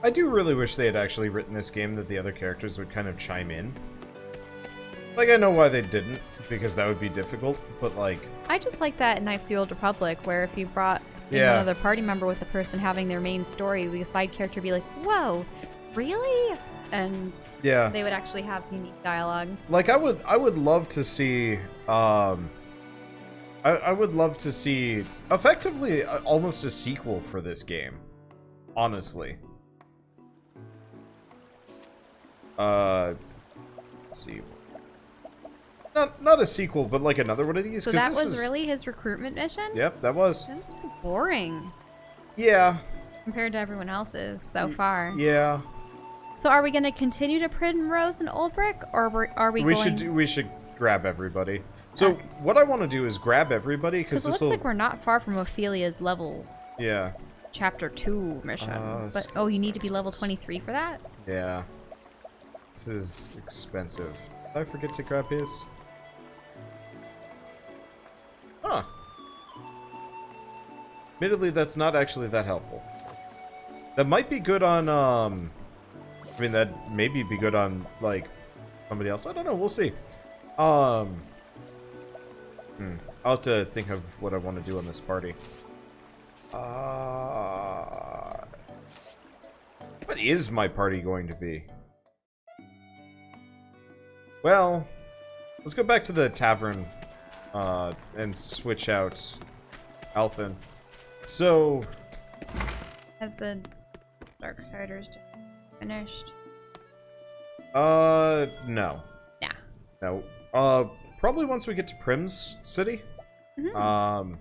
I do really wish they had actually written this game that the other characters would kind of chime in. Like, I know why they didn't, because that would be difficult, but like... I just like that in Knights of the Old Republic, where if you brought in another party member with the person having their main story, the side character would be like, whoa, really? And yeah, they would actually have unique dialogue. Like, I would love to see, I would love to see, effectively, almost a sequel for this game. Honestly. Let's see. Not a sequel, but like another one of these. So that was really his recruitment mission? Yep, that was. That was so boring. Yeah. Compared to everyone else's so far. Yeah. So are we going to continue to Primrose and Ulbrich, or are we going... We should grab everybody. So what I want to do is grab everybody, because this looks like we're not far from Ophelia's level. Yeah. Chapter 2 mission. But, oh, you need to be level 23 for that? Yeah. This is expensive. Did I forget to grab his? Huh. Admittedly, that's not actually that helpful. That might be good on, I mean, that maybe be good on, like, somebody else. I don't know. We'll see. I'll have to think of what I want to do on this party. What is my party going to be? Well, let's go back to the tavern and switch out Alphen. So... Has the Darksiders finished? No. Yeah. No. Probably once we get to Prim's city. Mm-hmm.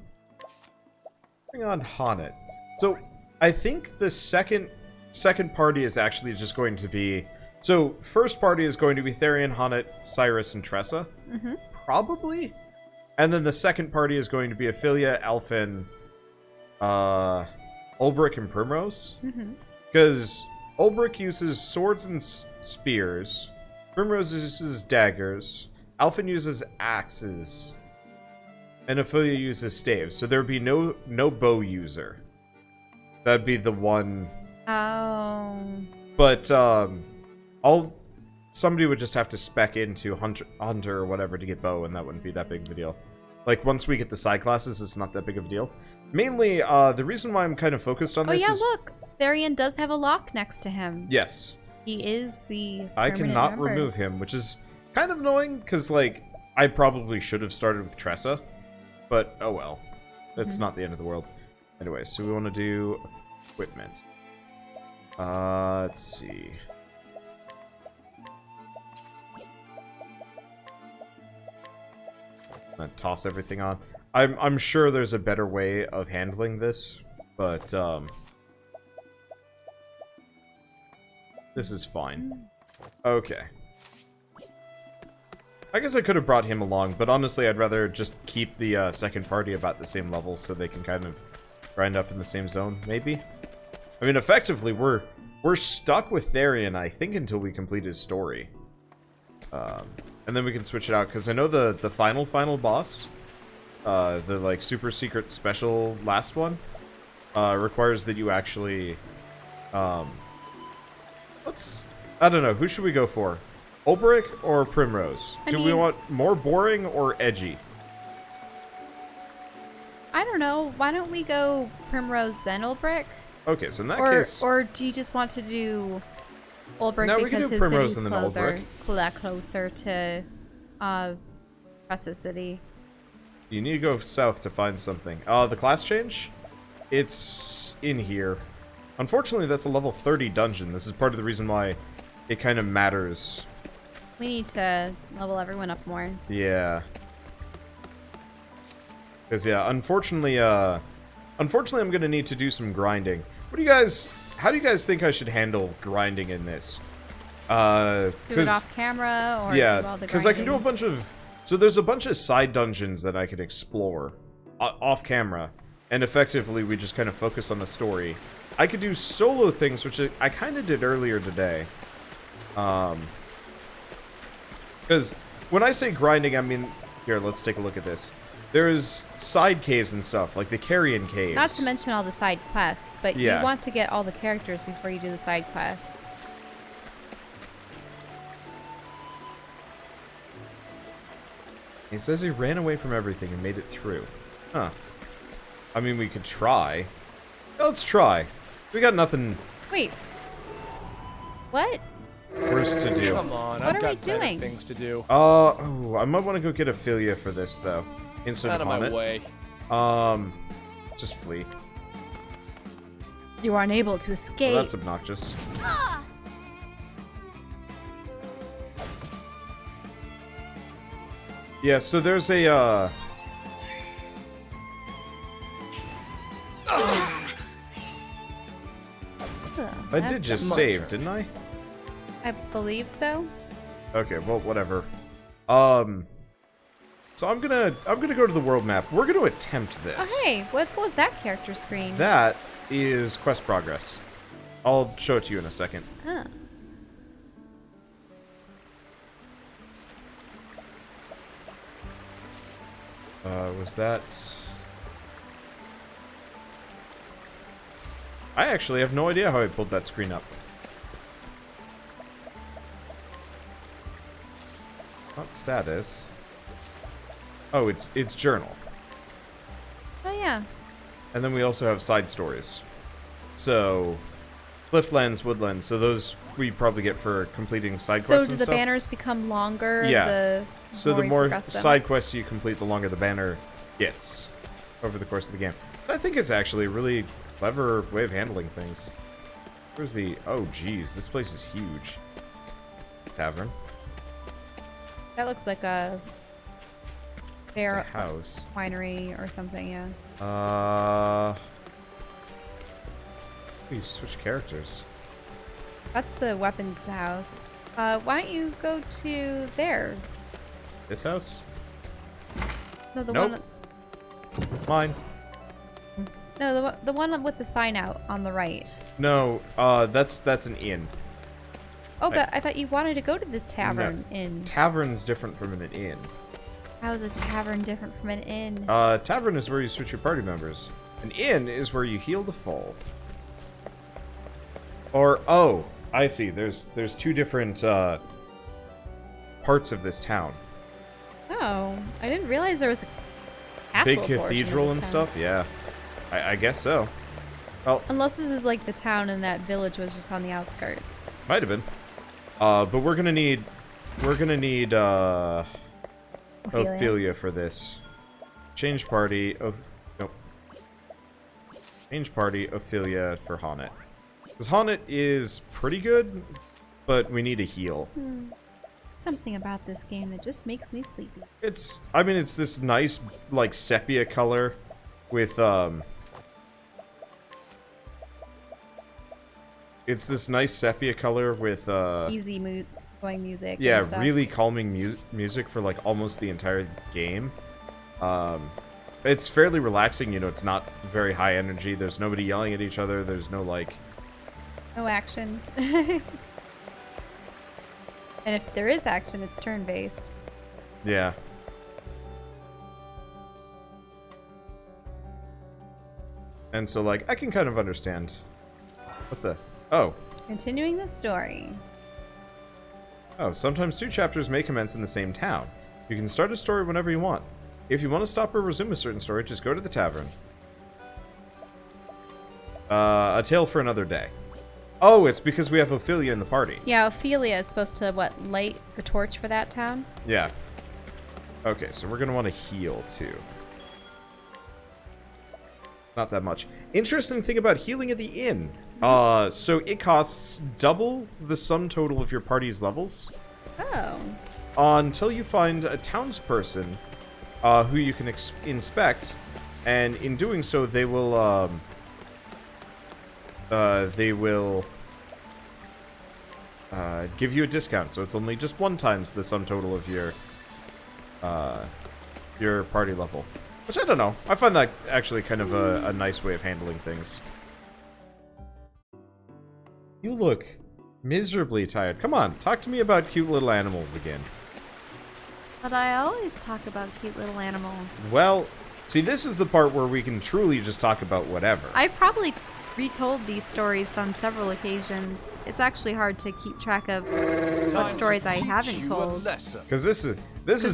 Bring on Honnet. So, I think the second party is actually just going to be... So, first party is going to be Therian, Honnet, Cyrus, and Tressa. Mm-hmm. Probably. And then the second party is going to be Ophelia, Alphen, Ulbrich, and Primrose. Because Ulbrich uses swords and spears. Primrose uses daggers. Alphen uses axes. And Ophelia uses staves. So there would be no bow user. That'd be the one... Oh. But, somebody would just have to spec into hunter or whatever to get bow, and that wouldn't be that big of a deal. Like, once we get the side classes, it's not that big of a deal. Mainly, the reason why I'm kind of focused on this is... Oh yeah, look! Therian does have a lock next to him. Yes. He is the I cannot member. remove him, which is kind of annoying, because, like, I probably should have started with Tressa. But, oh well. That's not the end of the world. Anyway, so we want to do equipment. Let's see... toss everything on. I'm sure there's a better way of handling this, but this is fine. Okay. I guess I could have brought him along, but honestly I'd rather just keep the second party about the same level so they can kind of grind up in the same zone, maybe? I mean, effectively, we're stuck with Therian, I think, until we complete his story. And then we can switch it out, because I know the final boss, the, like, super secret special last one, requires that you actually, I don't know, who should we go for? Ulbrich or Primrose? Do we want more boring or edgy? I don't know. Why don't we go Primrose then Ulbrich? Okay, so in that case... Or do you just want to do... Ulbrich no, because his Primrose city's closer to Tressa's city. You need to go south to find something. The class change? It's in here. Unfortunately, that's a level 30 dungeon. This is part of the reason why it kind of matters. We need to level everyone up more. Yeah. Because, yeah, unfortunately, I'm going to need to do some grinding. How do you guys think I should handle grinding in this? Do it off camera or do all the grinding? Because I can do a bunch of... So there's a bunch of side dungeons that I could explore off camera. And effectively, we just kind of focus on the story. I could do solo things, which I kind of did earlier today. Because when I say grinding, I mean... Here, let's take a look at this. There's side caves and stuff, like the Carrion Caves. Not to mention all the side quests, but Yeah. you want to get all the characters before you do the side quests. He says he ran away from everything and made it through. Huh. I mean, we could try. Yeah, let's try. We got nothing Wait. What? worse to do. Come on, What I've are got we better doing? things to do. Oh, I might want to go get Ophelia for this, though. Instead Out of of my Honnet. way. Just flee. You are unable to Well, escape. that's obnoxious. Yeah, so there's a, Ugh, I that's did just my save, turn. didn't I? I believe so. Okay, well, whatever. So I'm gonna go to the world map. We're gonna attempt this. Oh, hey, what was that character screen? That is quest progress. I'll show it to you in a second. Huh. Was that... I actually have no idea how I pulled that screen up. Not status. Oh, it's journal. Oh, yeah. And then we also have side stories. So, Clifflands, Woodlands. So those we probably get for completing side quests So and do the stuff. banners become longer? Yeah. So the you more progress them? side quests you complete, the longer the banner gets over the course of the game. I think it's actually a really clever way of handling things. Where's the... Oh, geez. This place is huge. Tavern. That looks like a fair Just a house. winery or something, yeah. Please switch characters. That's the weapons house. Why don't you go to there? This house? No, the Nope. one. Mine. No, the one with the sign out on the right. No, that's an inn. Oh, but I thought you wanted to go to the tavern inn. Tavern's different from an inn. How is a tavern different from an inn? Tavern is where you switch your party members. An inn is where you heal the fall. Or, oh, I see. There's two different, parts of this town. Oh, I didn't realize there was a castle Big portion of cathedral this and town. stuff, yeah. I guess so. Well, Unless this is like the town and that village was just on the outskirts. might have been. But we're gonna need Ophelia. Ophelia for this. Change party of nope. Change party Ophelia for Honnet. Because Honnet is pretty good, but we need a heal. Something about this game that just makes me sleepy. I mean it's this nice like sepia color with it's this nice sepia color with Easy going music. yeah, and stuff. really calming music for like almost the entire game. It's fairly relaxing, you know, it's not very high energy. There's nobody yelling at each other. There's no like No action. And if there is action, it's turn-based. yeah. And so like I can kind of understand what the oh. Continuing the story. Oh, sometimes two chapters may commence in the same town. You can start a story whenever you want. If you want to stop or resume a certain story, just go to the tavern. A tale for another day. Oh, it's because we have Ophelia in the party. Yeah, Ophelia is supposed to, light the torch for that town? Yeah. Okay, so we're going to want to heal, too. Not that much. Interesting thing about healing at the inn. So it costs double the sum total of your party's levels. Oh. Until you find a townsperson who you can inspect, and in doing so, they will give you a discount. So it's only just 1 times the sum total of your party level. Which I don't know. I find that actually kind of a nice way of handling things. You look miserably tired. Come on, talk to me about cute little animals again. But I always talk about cute little animals. Well, see, this is the part where we can truly just talk about whatever. I've probably retold these stories on several occasions. It's actually hard to keep track of what stories I haven't told. Because this is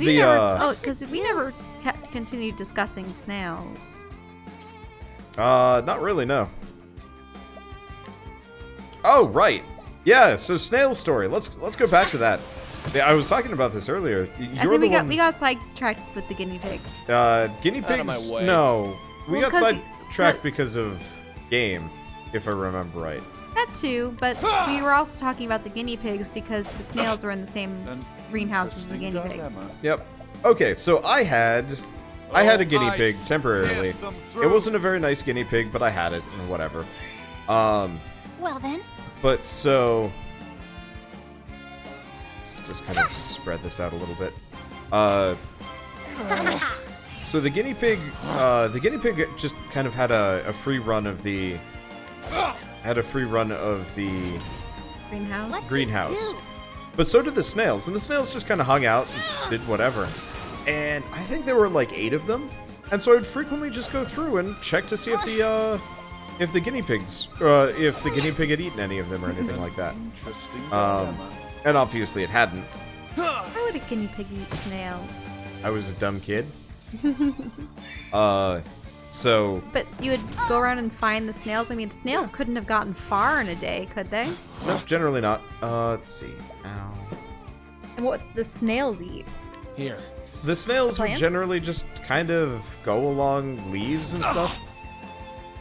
the because we never continued discussing snails. Not really, no. Oh, right. Yeah, so snail story. Let's go back to that. Yeah, I was talking about this earlier. We got sidetracked with the guinea pigs. Guinea pigs? Out of my way. No. We Well, got sidetracked because of game, if I remember right. That too, but we were also talking about the guinea pigs because the snails were in the same greenhouse as the guinea pigs. Yep. Okay, so I had a guinea pig temporarily. It wasn't a very nice guinea pig, but I had it and whatever. Well then. But so let's just kind of spread this out a little bit. So the guinea pig just kind of had a free run of the greenhouse. But so did the snails, and the snails just kind of hung out and did whatever. And I think there were like 8 of them, and so I'd frequently just go through and check to see if the guinea pig had eaten any of them or anything like that. Interesting. And obviously it hadn't. How would a guinea pig eat snails? I was a dumb kid. So. But you would go around and find the snails. I mean, the snails couldn't have gotten far in a day, could they? Nope, generally not. Let's see. Ow. And what the snails eat? Here. The snails would Plants? generally just kind of go along leaves and stuff.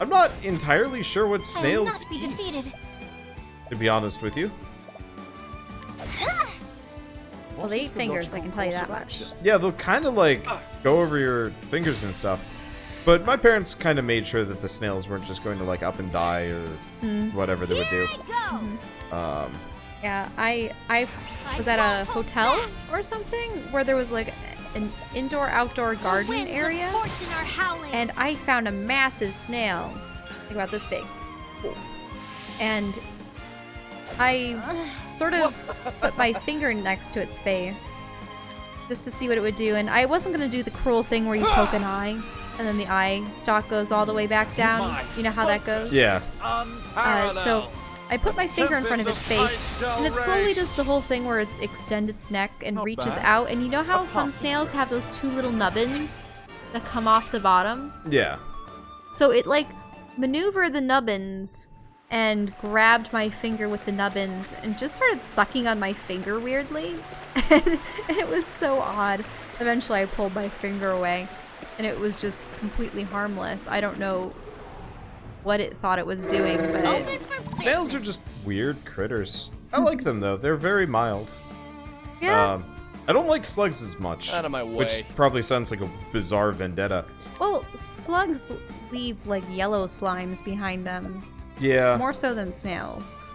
I'm not entirely sure what snails be eat, defeated. to be honest with you. Well, they eat fingers, I can tell you that much. Yeah, they'll kind of like go over your fingers and stuff. But my parents kind of made sure that the snails weren't just going to like up and die or whatever they would do. Yeah, I was at a hotel or something where there was like an indoor-outdoor garden area, and I found a massive snail, like about this big, and I sort of put my finger next to its face just to see what it would do, and I wasn't going to do the cruel thing where you poke an eye and then the eye stalk goes all the way back down. You know how that goes? Yeah. So I put my finger in front of its face, and it slowly does the whole thing where it extends its neck and reaches out. And you know how some snails have those 2 little nubbins that come off the bottom? Yeah. So it like maneuvered the nubbins and grabbed my finger with the nubbins and just started sucking on my finger weirdly. And it was so odd. Eventually I pulled my finger away, and it was just completely harmless. I don't know what it thought it was doing, but Snails are just weird critters. I like them though. They're very mild. yeah. I don't like slugs as much. Out of my way. Which probably sounds like a bizarre vendetta. Well, slugs leave like yellow slimes behind them, Yeah. more so than snails.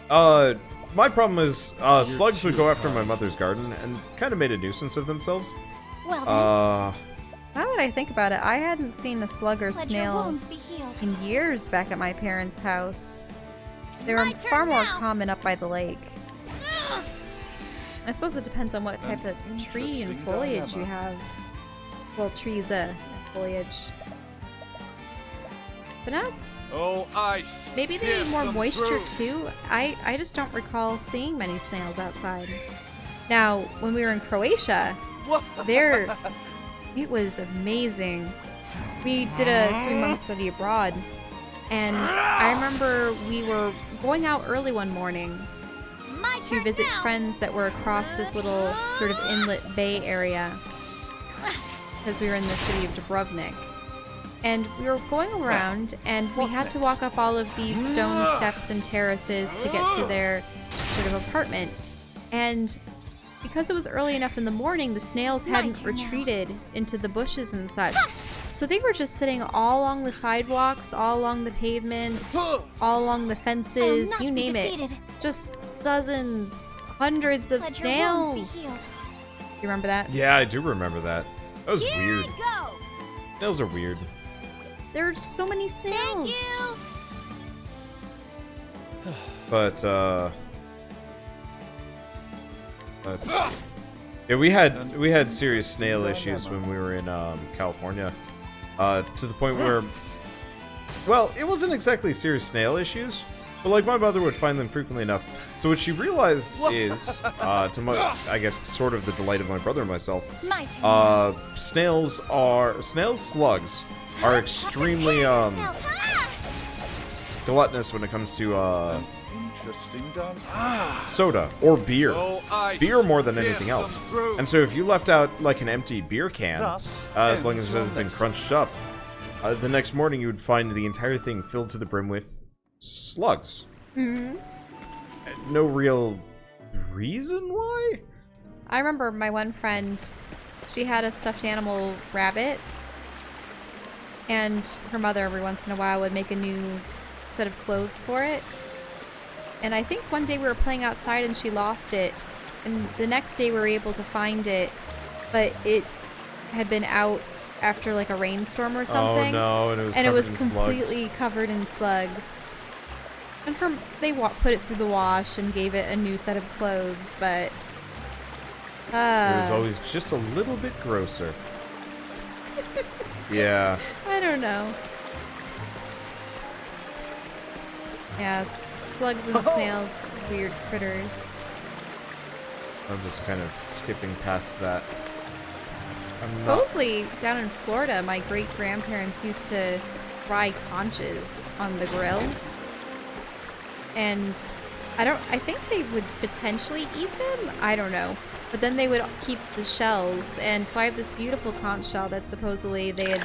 My problem is slugs would go after my mother's garden and kind of made a nuisance of themselves. Well then. Now that I think about it, I hadn't seen a slug or Let your snail wounds be healed. in years back at my parents' house. They were my far turn more now. common up by the lake. I suppose it depends on what type of tree and interesting foliage you dilemma. have. Well, trees, foliage. But now it's Oh, ice! maybe they Pierce need more them moisture through. too. I just don't recall seeing many snails outside. Now, when we were in Croatia, there it was amazing. We did a 3-month study abroad, and I remember we were going out early one morning It's my to turn visit now. friends that were across this little sort of inlet bay area, because we were in the city of Dubrovnik. And we were going around, and we had to walk up all of these stone steps and terraces to get to their sort of apartment. And because it was early enough in the morning, the snails hadn't retreated into the bushes and such. So they were just sitting all along the sidewalks, all along the pavement, all along the fences, not you be name it. defeated. Just dozens, hundreds of Let your wounds be snails. healed. You remember that? Yeah, I do remember that. That was Here weird. I go. Snails are weird. There are so many snails. Thank you. But, let's... Yeah, we had serious snail issues when we were in California, to the point where, well, it wasn't exactly serious snail issues, but like my mother would find them frequently enough. So what she realized is, to my, I guess, sort of the delight of my brother and myself, My turn. slugs are extremely gluttonous when it comes to Interesting, Don. soda or beer. Beer more than Yes, anything else. come through. And so if you left out like an empty beer can, Thus as long as ends it has your been lesson. crunched up, the next morning you would find the entire thing filled to the brim with slugs. Mm-hmm. No real reason why? I remember my one friend, she had a stuffed animal rabbit, and her mother every once in a while would make a new set of clothes for it. And I think one day we were playing outside and she lost it, and the next day we were able to find it, but it had been out after like a rainstorm or something. Oh no, and it was covered in completely slugs. covered in slugs. And they put it through the wash and gave it a new set of clothes, but It was always just a little bit grosser. Yeah. I don't know. Yes, slugs and snails, weird critters. I'm just kind of skipping past that. I'm not- Supposedly, down in Florida, my great-grandparents used to fry conches on the grill. And I think they would potentially eat them? I don't know. But then they would keep the shells, and so I have this beautiful conch shell that supposedly they had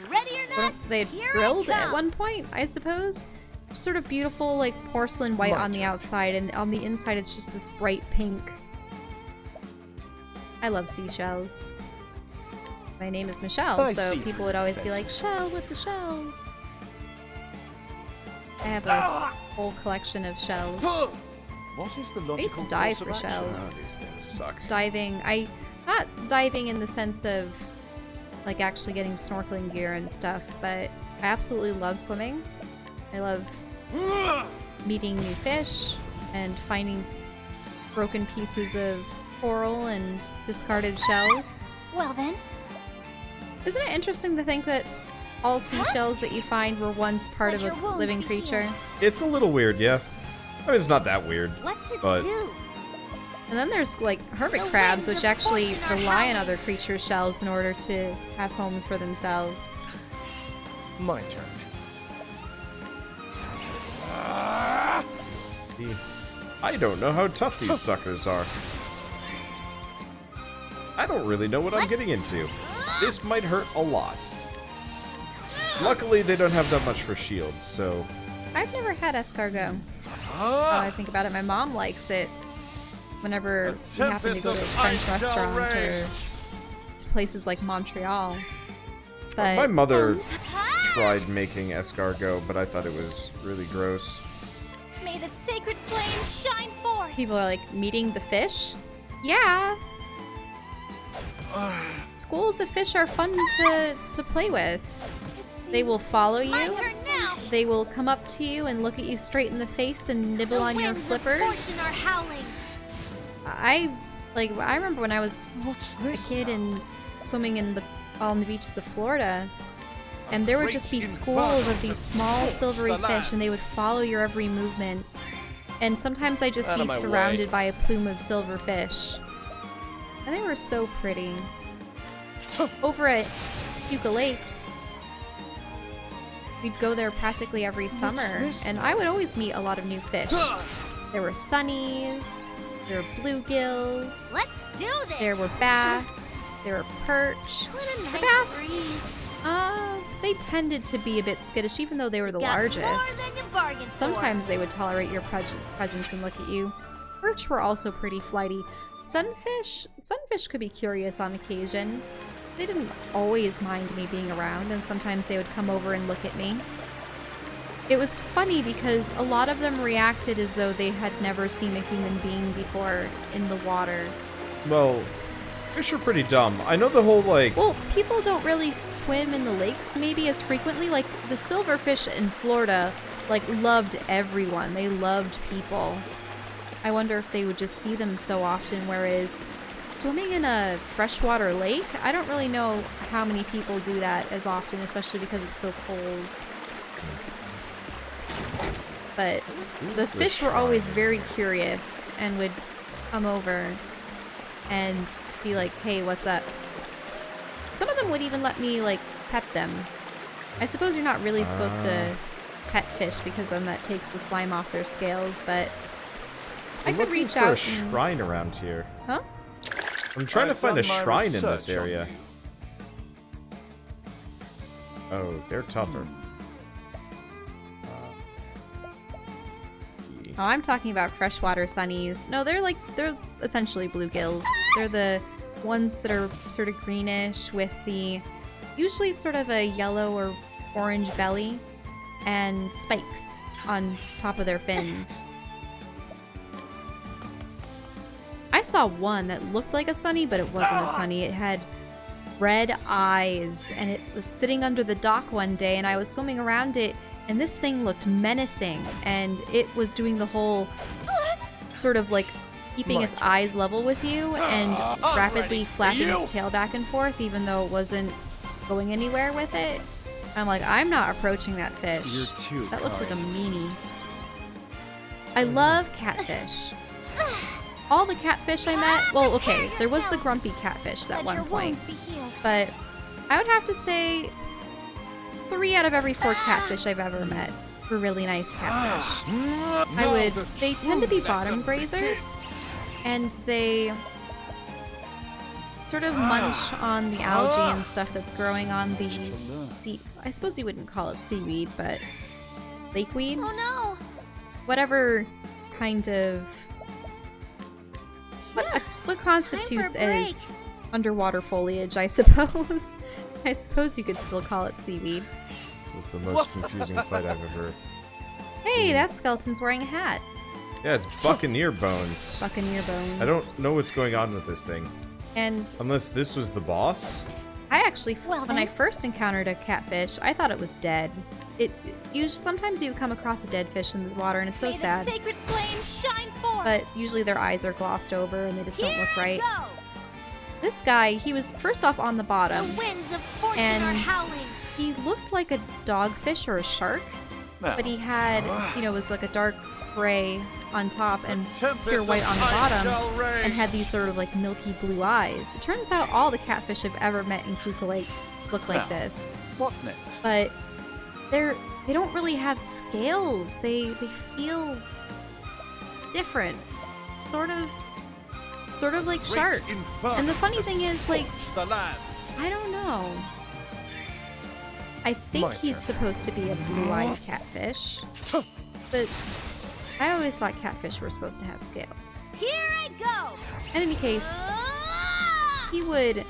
Ready or not? they had Here I grilled at come. one point, I suppose. Sort of beautiful, like porcelain white on the outside, and on the inside it's just this bright pink. I love seashells. My name is Michelle, I so see people would always be like, faces. "Shell with the shells." I have a whole collection of shells. What is the I logical used to dive course of for action? Oh, shells. these things suck. Diving, not diving in the sense of like actually getting snorkeling gear and stuff, but I absolutely love swimming. I love meeting new fish and finding broken pieces of coral and discarded shells. Well then, Isn't it interesting to think that all seashells that you find were once part of Let your a wounds living be creature? healed. It's a little weird, yeah. I mean, it's not that weird. what to But- do? And then there's like hermit The crabs, winds which of actually fortune are rely on howling. other creatures' shells in order to have homes for themselves. My turn. I don't know how tough these suckers are. I don't really know what I'm getting into. This might hurt a lot. Luckily, they don't have that much for shields, so... I've never had escargot. Oh, I think about it. My mom likes it whenever we happen to go to a French restaurant or to places like Montreal. But My mother tried making escargot, but I thought it was really gross. May the sacred flame shine forth. people are like, meeting the fish? Yeah. Schools of fish are fun to play with. They will follow My you. turn now. They will come up to you and look at you straight in the face and nibble The on your winds of flippers. fortune are howling. I remember when I was What's a this? kid and swimming on the beaches of Florida, and there would just be Great schools of inferno these to small scorch silvery the fish, land. and they would follow your every movement. And sometimes I'd just Out be of my surrounded way. by a plume of silver fish. And they were so pretty. Over at Yucca Lake, we'd go there practically every summer, this? and I would always meet a lot of new fish. There were sunnies, there were bluegills, Let's do this. there were bass, there were perch. What a The nice bass, breeze. they tended to be a bit skittish, even though they were the Got largest. more than you bargained for. Sometimes they would tolerate your presence and look at you. Perch were also pretty flighty. Sunfish could be curious on occasion. They didn't always mind me being around, and sometimes they would come over and look at me. It was funny because a lot of them reacted as though they had never seen a human being before in the water. Well, fish are pretty dumb. I know the whole, like... Well, people don't really swim in the lakes maybe as frequently. Like, the silverfish in Florida, like, loved everyone. They loved people. I wonder if they would just see them so often, whereas swimming in a freshwater lake, I don't really know how many people do that as often, especially because it's so cold. But the fish were always very curious and would come over and be like, hey, what's up? Some of them would even let me, like, pet them. I suppose you're not really supposed to pet fish because then that takes the slime off their scales, but I could reach out. I'm looking for a shrine around here. Huh? I'm trying to find a shrine in this research on area. Oh, they're tougher. Oh, I'm talking about freshwater sunnies. No, they're essentially bluegills. They're the ones that are sort of greenish with the usually sort of a yellow or orange belly and spikes on top of their fins. I saw one that looked like a sunny, but it wasn't a sunny. It had red eyes, and it was sitting under the dock one day, and I was swimming around it, and this thing looked menacing, and it was doing the whole sort of like keeping its eyes level with you and rapidly flapping its tail back and forth, even though it wasn't going anywhere with it. I'm like, I'm not approaching that fish. You're too That looks like a kind. meanie. I love catfish. All the catfish I met, well, okay, there was the grumpy catfish at Let your one point, wounds be healed. but I would have to say 3 out of every 4 catfish I've ever met were really nice catfish. They tend to be bottom grazers, and they sort of munch on the algae and stuff that's growing on the sea. I suppose you wouldn't call it seaweed, but lakeweed? Oh no! Whatever kind of... What constitutes as underwater foliage, I suppose. I suppose you could still call it seaweed. This is the most confusing fight I've ever... Hey, that skeleton's wearing a hat. Yeah, it's Buccaneer Bones. Buccaneer bones. I don't know what's going on with this thing. And Unless this was the boss? I actually, Well, when I then. first encountered a catfish, I thought it was dead. Sometimes you come across a dead fish in the water, and it's so May the sad. sacred flame shine forth. But usually their eyes are glossed over, and they just don't Here look right. I go. This guy, he was first off on the The bottom. winds of fortune And are howling. He looked like a dogfish or a shark, Now, but he had, was like a dark gray on top and tempest pure white of on the ice bottom, shall rage. and had these sort of like milky blue eyes. It turns out all the catfish I've ever met in Kuka Lake look like Now. this, what next? but they don't really have scales. They feel different, sort of like sharks. And the funny thing is, like, The land. I don't know. I think My he's turn. supposed to be a blue-eyed catfish, but I always thought catfish were supposed to have scales. Here I go. In any case, Ah! he would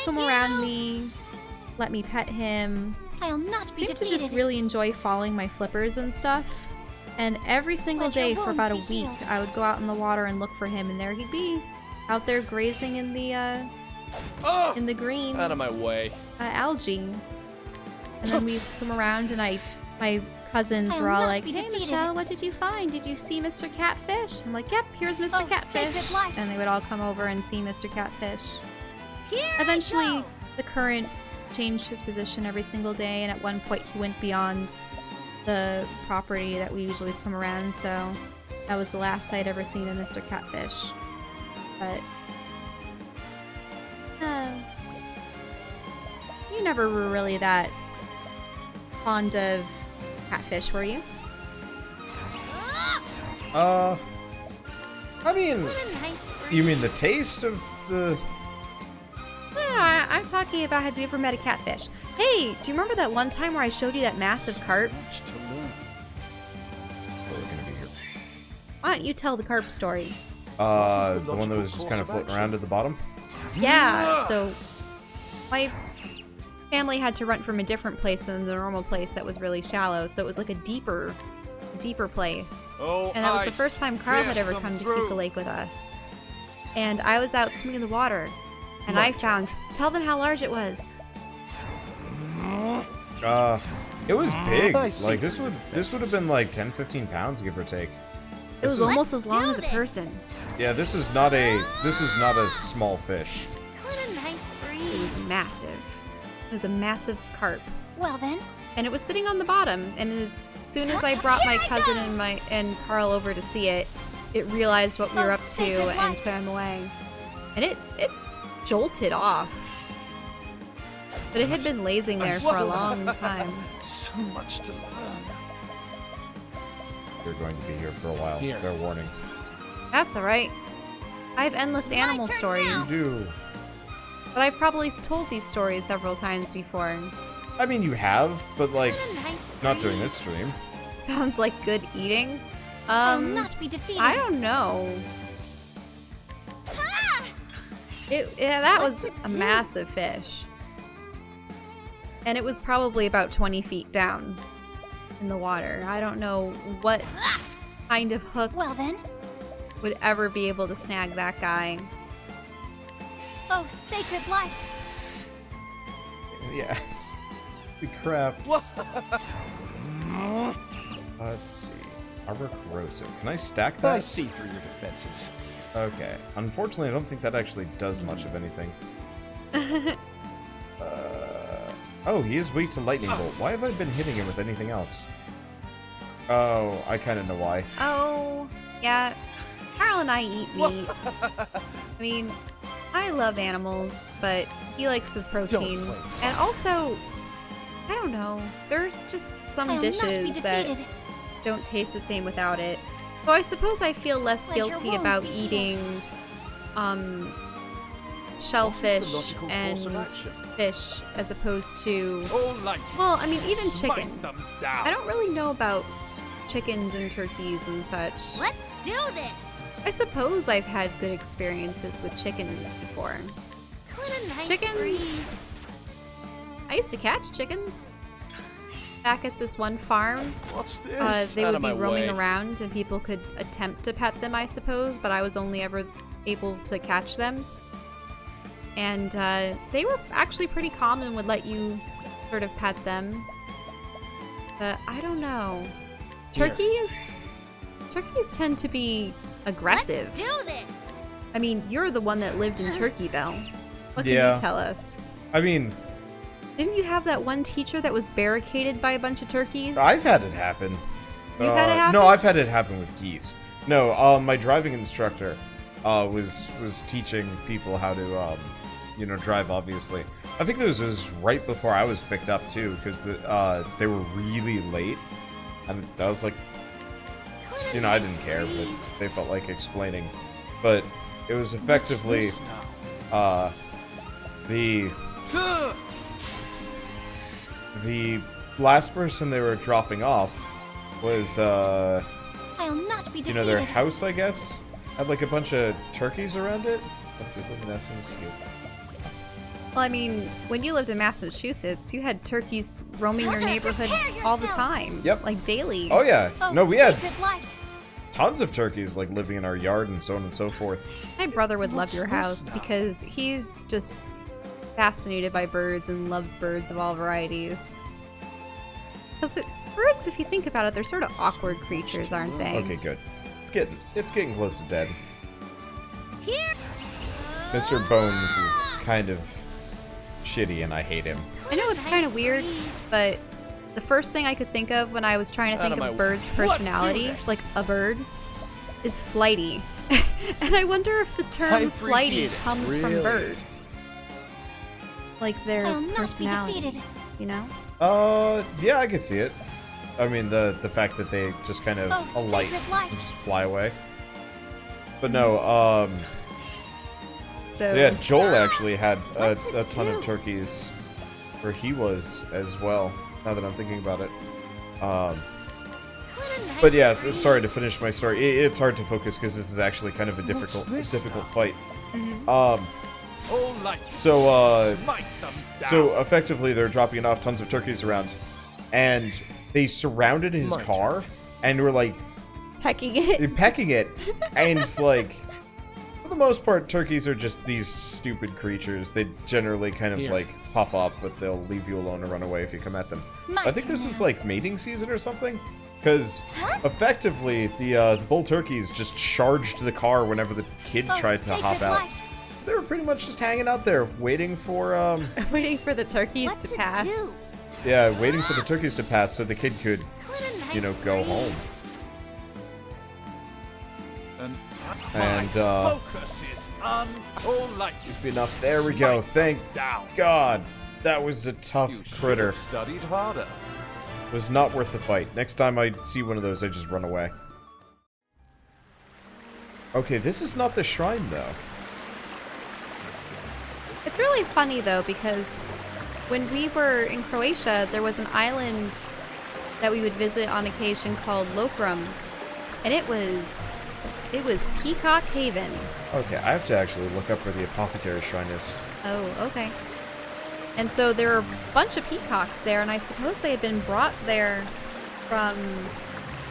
swim you. around me, let me pet him, I'll not be seemed to defeated. just really enjoy following my flippers and stuff. And every single Let your day for wounds about a be week, healed. I would go out in the water and look for him, and there he'd be, out there grazing in the green Out of my way. algae. And then we'd swim around, and my cousins I were will all not like, be "Hey, defeated." Michelle, what did you find? Did you see Mr. Catfish?" I'm like, "Yep, here's Mr. Oh, Catfish." sacred light. And they would all come over and see Mr. Catfish. Here Eventually, I go. the current changed his position every single day, and at one point he went beyond the property that we usually swim around, so that was the last I'd ever seen of Mr. Catfish. But you never were really that fond of catfish, were you? I mean, What a nice you mean the breeze. taste of the... No, I'm talking about, have you ever met a catfish? Hey, do you remember that one time where I showed you that massive carp? Much to learn. Oh, we're gonna be here. Why don't you tell the carp story? The the one that was logical just kind of course of floating around at the bottom? Yeah, so my family had to rent from a different place than the normal place that was really shallow, so it was like a deeper place. Oh, And that was the ice, first time Carl had pierce ever them come to through. Kuka Lake with us. And I was out swimming in the water, and I found, tell them how large it was. It was big. I see. Like, this would have been like 10, 15 pounds, give or take. It was almost as long as a person. Yeah, this is not a small fish. What a nice It breeze. was massive. It was a massive carp. Well then, And it was sitting on the bottom, and as soon as I brought my cousin and Carl over to see it, it realized what we were up to and swam away. And it jolted off. But it had been lazing there for a long time. So much to learn. You're going to be here for a while. Here. Fair warning. That's alright. I have endless animal turn stories. now. Do. But I've probably told these stories several times before. I mean, you have, but like, what a nice not during breeze. this stream. Sounds like good eating. I'll not be defeated. I don't know. Ah! That was What's it a do? massive fish. And it was probably about 20 feet down in the water. I don't know what Ah! kind of hook Well then, would ever be able to snag that guy. oh sacred light. Yes. The crap. Let's see. Arbor corrosive. Can I stack I that? see through your defenses. Okay. Unfortunately, I don't think that actually does much of anything. Oh, he is weak to lightning bolt. Why have I been hitting him with anything else? Oh, I kind of know why. Oh, yeah. Carl and I eat meat. I mean, I love animals, but he likes his protein. play. And also, I don't know. There's just some I'll not be dishes that defeated. don't taste the same without it. So I suppose I feel less Let your guilty wounds about be eating What shellfish is the logical and course of action? fish as opposed to, All light. well, I mean, even Smite chickens. them down. I don't really know about chickens and turkeys and such. Let's do this. I suppose I've had good experiences with chickens before. What a nice Chickens. breeze. I used to catch chickens back at this one farm. What's this? They Out would of be my roaming way. around and people could attempt to pet them, I suppose, but I was only ever able to catch them. And they were actually pretty calm and would let you sort of pet them. But I don't know. Here. Turkeys tend to be aggressive. Let's do this. I mean, you're the one that lived in Turkeyville. What can Yeah. you tell us? I mean, Didn't you have that one teacher that was barricaded by a bunch of turkeys? I've had it happen. You've had it happen? No, I've had it happen with geese. No, my driving instructor was teaching people how to, drive, obviously. I think this was right before I was picked up, too, because they were really late. And I was like, What a I nice didn't care, but breeze. they felt like explaining. But it was effectively, What's this now? the last person they were dropping off was, I'll not be defeated. their house, I guess, had like a bunch of turkeys around it. Let's see, luminescence here. Well, I mean, when you lived in Massachusetts, you had turkeys roaming your neighborhood Prepare all the yourself. time. Yep. Like daily. Oh yeah, Oh, no, we had sacred light. tons of turkeys like living in our yard and so on and so forth. My brother would love What's your this house now? because he's just fascinated by birds and loves birds of all varieties. Because birds, if you think about it, they're sort of awkward creatures, aren't they? Okay, good. It's getting close to dead. Here. Mr. Bones is kind of shitty, and I hate him. I know it's kind of weird, but the first thing I could think of when I was trying to Out think of of a my- bird's What? Do personality, this. like a bird, is flighty. And I wonder if the I term appreciate flighty it, comes from really. birds. Like their I'll not be personality, defeated. you know? Yeah, I could see it. I mean, the fact that they just kind of Oh, alight sacred light. and just fly away. But no, So yeah, Joel actually had What's a it ton do? of turkeys where he was as well, now that I'm thinking about it. What a nice But yeah, breeze. sorry to finish my story. It's hard to focus because this is actually kind of a difficult this fight. All light. So Smite them down. So effectively, they're dropping off tons of turkeys around, and they surrounded his My car and were like pecking it. pecking it, and it's like, for the most part, turkeys are just these stupid creatures. They generally kind of Here. like puff up, but they'll leave you alone or run away if you come at them. My I think turn this is now. like mating season or something. Because effectively, the bull turkeys just charged the car whenever the kid Oh, tried to hop sacred out. light. So they were pretty much just hanging out there, waiting for, Waiting for the turkeys What to to pass. do? yeah, waiting for the turkeys to pass so the kid could, What a nice you know, go home. breeze. And, Focus is on all light. be enough. There we go. Thank Down. God. That was a tough You should critter. have studied harder. Was not worth the fight. Next time I see one of those, I just run away. Okay, this is not the shrine, though. It's really funny though because when we were in Croatia, there was an island that we would visit on occasion called Lokrum, and it was Peacock Haven. Okay, I have to actually look up where the apothecary shrine is. Oh, okay. And so there were a bunch of peacocks there, and I suppose they had been brought there from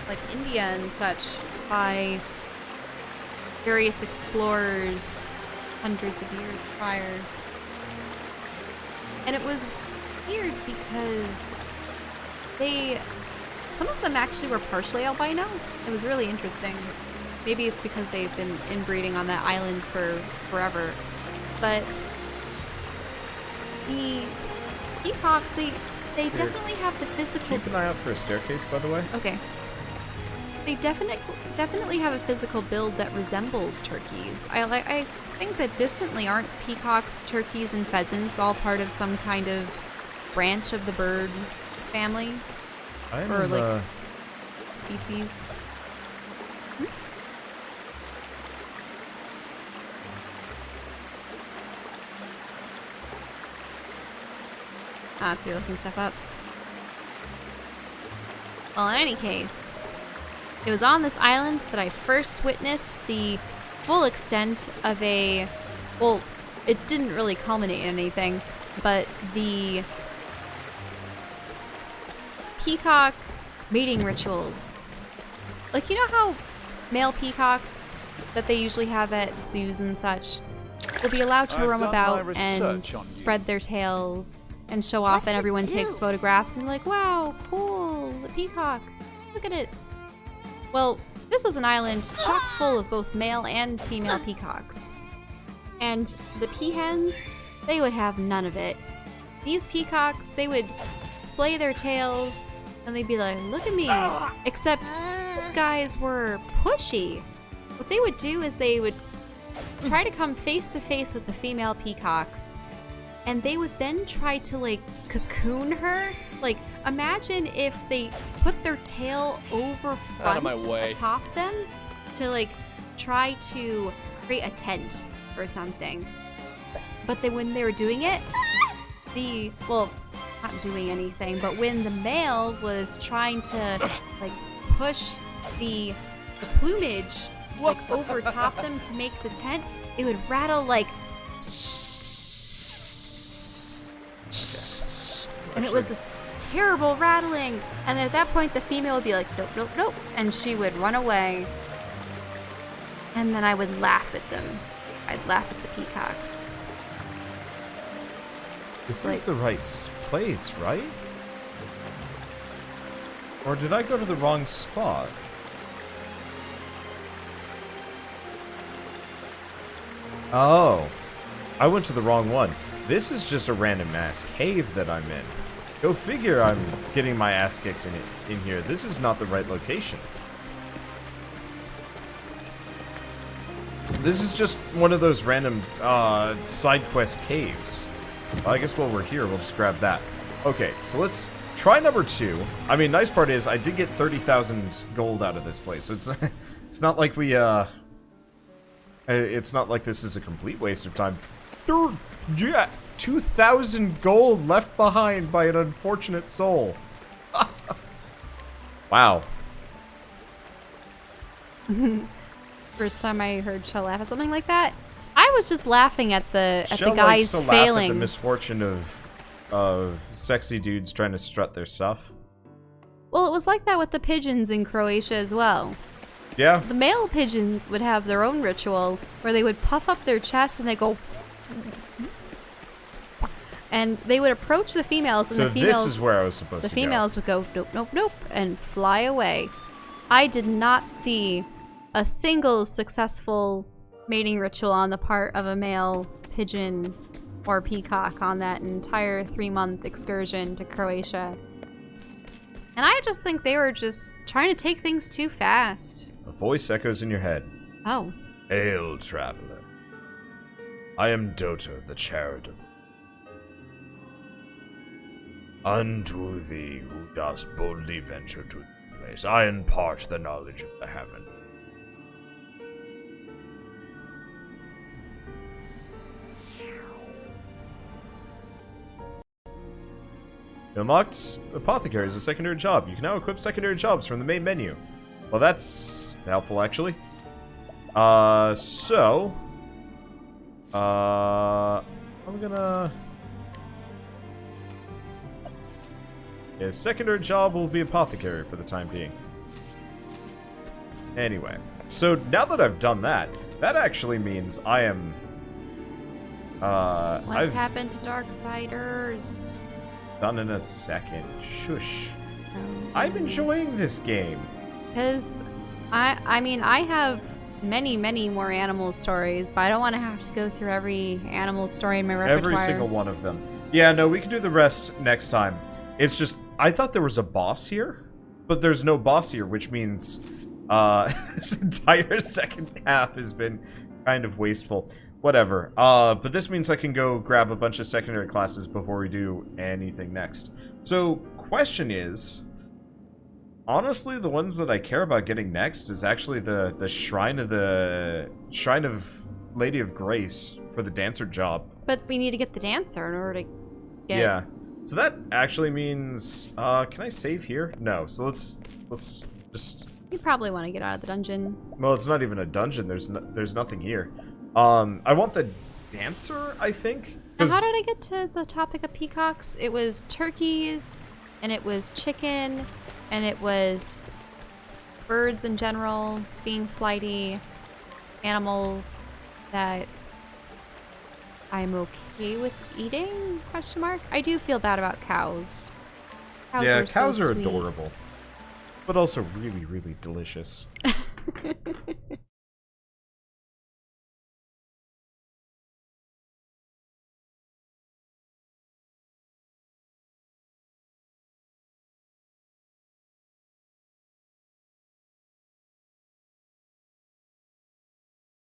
like India and such by various explorers hundreds of years prior. And it was weird because some of them actually were partially albino. It was really interesting. Maybe it's because they've been inbreeding on that island for forever. But the peacocks, they definitely have the physical... Keep an eye out for a staircase, by the way. Okay. They definitely have a physical build that resembles turkeys. I think that distantly aren't peacocks, turkeys, and pheasants all part of some kind of branch of the bird family or like species? Ah, so you're looking stuff up. Well, in any case, it was on this island that I first witnessed the full extent of a... Well, it didn't really culminate in anything, but the peacock mating rituals. Like, you know how male peacocks that they usually have at zoos and such will be allowed to I've roam done about my and research on you. spread their tails and show off, and to everyone do? takes photographs and like, wow, cool, the peacock, look at it. Well, this was an island chock full of both male and female peacocks. And the peahens, they would have none of it. These peacocks, they would splay their tails and they'd be like, look at me. Except these guys were pushy. What they would do is they would try to come face to face with the female peacocks, and they would then try to like cocoon her. Like, imagine if they put their tail over Out of front my way. atop them to like try to create a tent or something. But when they were doing it, not doing anything, but when the male was trying to like push the plumage like over top them to make the tent, it would rattle like, and it was this terrible rattling. And at that point, the female would be like, nope, nope, nope, and she would run away. And then I would laugh at them. I'd laugh at the peacocks. This Like- is the right place, right? Or did I go to the wrong spot? Oh. I went to the wrong one. This is just a random ass cave that I'm in. Go figure I'm getting my ass kicked in here. This is not the right location. This is just one of those random side quest caves. Well, I guess while we're here, we'll just grab that. Okay, so let's try number 2. I mean, nice part is I did get 30,000 gold out of this place. So it's not like we it's not like this is a complete waste of time. Yeah, 2,000 gold left behind by an unfortunate soul. Wow. First time I heard Shell laugh at something like that, I was just laughing at the Shell guys likes to failing. laugh at the misfortune of sexy dudes trying to strut their stuff. Well, it was like that with the pigeons in Croatia as well. Yeah. The male pigeons would have their own ritual where they would puff up their chest and they go, And they would approach the females, and So the females, this is where I was supposed the to females would go, nope, nope, nope, and fly away. I did not see a single successful mating ritual on the part of a male pigeon or peacock on that entire 3-month excursion to Croatia. And I just think they were just trying to take things too fast. go. A voice echoes in your head. Oh. Hail, traveler. I am Dota the Charitable. Unto thee who dost boldly venture to this place, I impart the knowledge of the heaven. You unlocked Apothecary as a secondary job. You can now equip secondary jobs from the main menu. Well, that's helpful, actually. I'm gonna... His secondary job will be Apothecary for the time being. Anyway, so now that I've done that, that actually means I am... What's happened to Darksiders? Done in a second. Shush. I'm enjoying this game. Because, I mean, I have many, many more animal stories, but I don't want to have to go through every animal story in my repertoire. Every single one of them. Yeah, no, we can do the rest next time. It's just, I thought there was a boss here, but there's no boss here, which means this entire second half has been kind of wasteful. Whatever. But this means I can go grab a bunch of secondary classes before we do anything next. So, question is, honestly, the ones that I care about getting next is actually the Shrine of Lady of Grace for the dancer job. But we need to get the dancer in order to get... Yeah. So that actually means, can I save here? No. So let's just... You probably want to get out of the dungeon. Well, it's not even a dungeon. There's nothing here. I want the dancer, I think. Now, how did I get to the topic of peacocks? It was turkeys, and it was chicken, and it was birds in general, being flighty, animals that I'm okay with eating, question mark? I do feel bad about cows. Cows are sweet. adorable. But also really, really delicious.